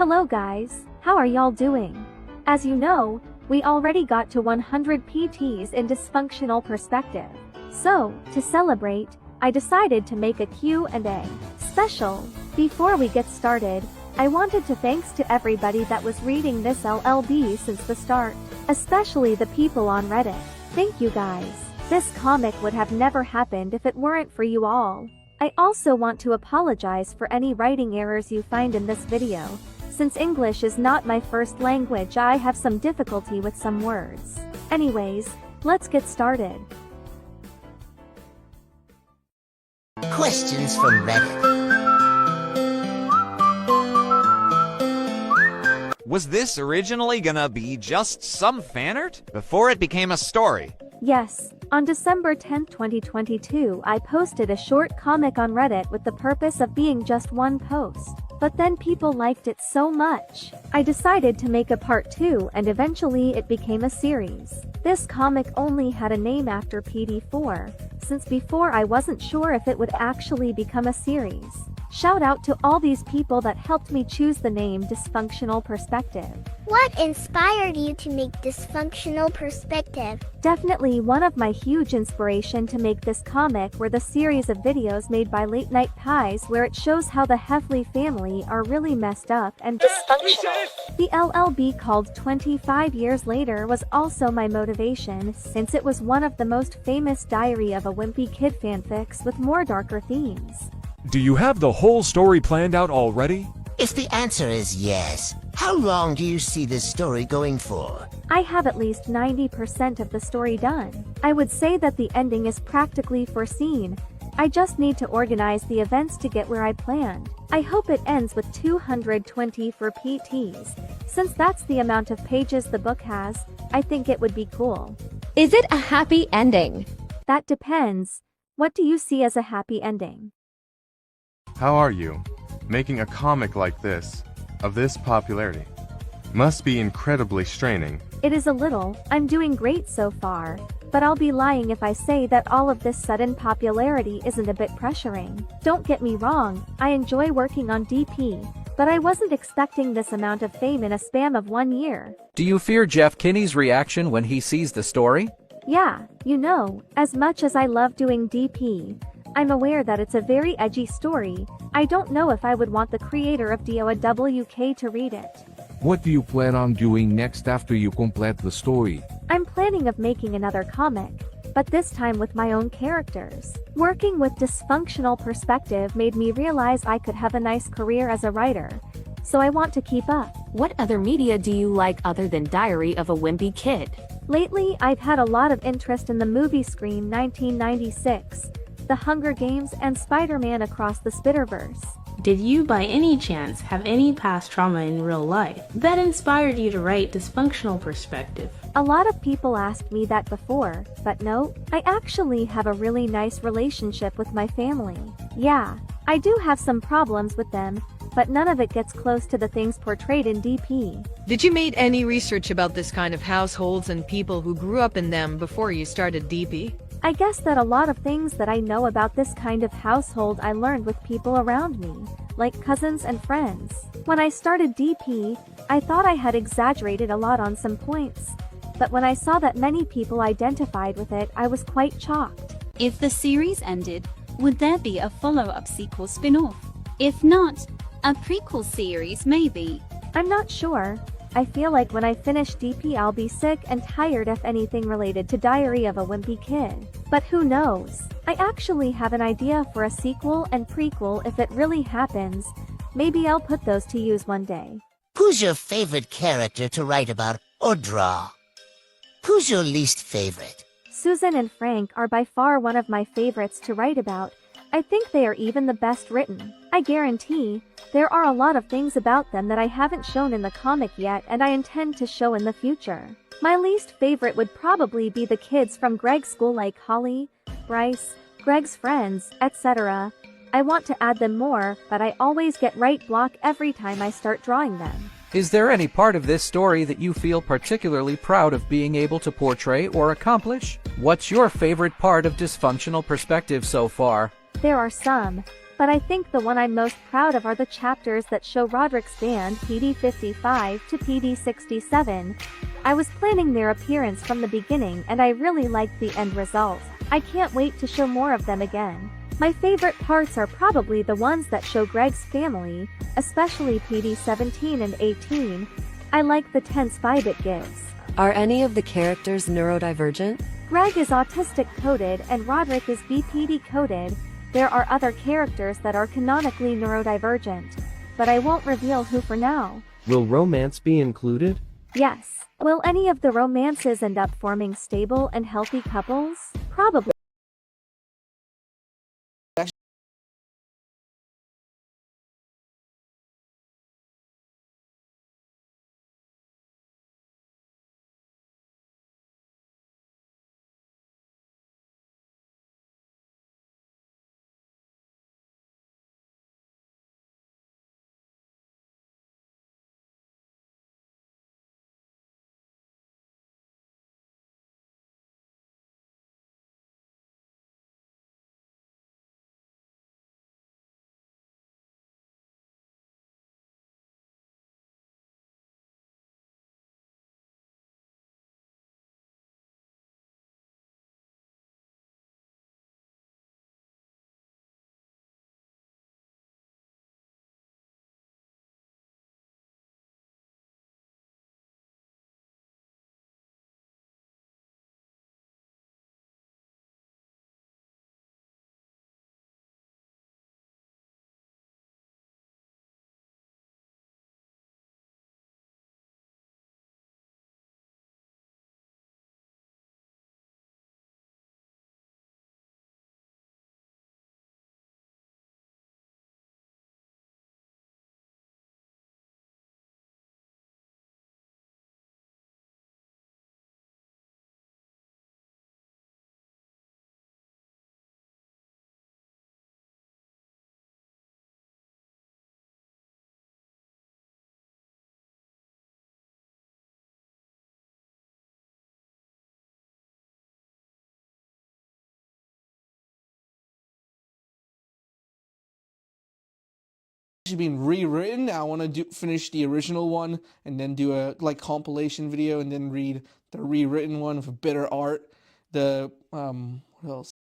Hello guys, how are y'all doing? As you know, we already got to 100 PTs in Dysfunctional Perspective. So, to celebrate, I decided to make a Q&A special. Before we get started, I wanted to thanks to everybody that was reading this LLB since the start, especially the people on Reddit. Thank you guys. This comic would have never happened if it weren't for you all. I also want to apologize for any writing errors you find in this video. Since English is not my first language, I have some difficulty with some words. Anyways, let's get started. Questions from Reddit. Was this originally gonna be just some fan art before it became a story? Yes, on December 10, 2022, I posted a short comic on Reddit with the purpose of being just one post. But then people liked it so much, I decided to make a part 2 and eventually it became a series. This comic only had a name after PD4, since before I wasn't sure if it would actually become a series. Shout out to all these people that helped me choose the name Dysfunctional Perspective. What inspired you to make Dysfunctional Perspective? Definitely one of my huge inspiration to make this comic were the series of videos made by Late Night Pies where it shows how the Heffley family are really messed up and dysfunctional. The LLB called 25 Years Later was also my motivation since it was one of the most famous Diary of a Wimpy Kid fanfics with more darker themes. Do you have the whole story planned out already? If the answer is yes, how long do you see this story going for? I have at least 90% of the story done. I would say that the ending is practically foreseen. I just need to organize the events to get where I planned. I hope it ends with 220 for PTs. Since that's the amount of pages the book has, I think it would be cool. Is it a happy ending? That depends. What do you see as a happy ending? How are you? Making a comic like this, of this popularity, must be incredibly straining. It is a little. I'm doing great so far, but I'll be lying if I say that all of this sudden popularity isn't a bit pressuring. Don't get me wrong, I enjoy working on DP, but I wasn't expecting this amount of fame in a span of 1 year. Do you fear Jeff Kinney's reaction when he sees the story? Yeah, you know, as much as I love doing DP, I'm aware that it's a very edgy story. I don't know if I would want the creator of DOAWK to read it. What do you plan on doing next after you complete the story? I'm planning of making another comic, but this time with my own characters. Working with Dysfunctional Perspective made me realize I could have a nice career as a writer, so I want to keep up. What other media do you like other than Diary of a Wimpy Kid? Lately, I've had a lot of interest in the movie Scream 1996, The Hunger Games, and Spider-Man Across the Spider-Verse. Did you by any chance have any past trauma in real life that inspired you to write Dysfunctional Perspective? A lot of people asked me that before, but no, I actually have a really nice relationship with my family. Yeah, I do have some problems with them, but none of it gets close to the things portrayed in DP. Did you make any research about this kind of households and people who grew up in them before you started DP? I guess that a lot of things that I know about this kind of household I learned with people around me, like cousins and friends. When I started DP, I thought I had exaggerated a lot on some points, but when I saw that many people identified with it, I was quite shocked. If the series ended, would there be a follow-up sequel spin-off? If not, a prequel series maybe? I'm not sure. I feel like when I finish DP I'll be sick and tired of anything related to Diary of a Wimpy Kid. But who knows? I actually have an idea for a sequel and prequel if it really happens. Maybe I'll put those to use one day. Who's your favorite character to write about or draw? Who's your least favorite? Susan and Frank are by far one of my favorites to write about. I think they are even the best written. I guarantee, there are a lot of things about them that I haven't shown in the comic yet and I intend to show in the future. My least favorite would probably be the kids from Greg's school like Holly, Bryce, Greg's friends, etc. I want to add them more, but I always get write block every time I start drawing them. Is there any part of this story that you feel particularly proud of being able to portray or accomplish? What's your favorite part of Dysfunctional Perspective so far? There are some. but I think the one I'm most proud of are the chapters that show Roderick's band PD55 to PD67. I was planning their appearance from the beginning and I really liked the end result. I can't wait to show more of them again. My favorite parts are probably the ones that show Greg's family, especially PD17 and 18. I like the tense vibe it gives. Are any of the characters neurodivergent? Greg is autistic coded and Roderick is BPD coded. There are other characters that are canonically neurodivergent, but I won't reveal who for now. Will romance be included? Yes. Will any of the romances end up forming stable and healthy couples? Probably. Being rewritten. I want to finish the original one and then do a compilation video and then read the rewritten one with better art. The what else?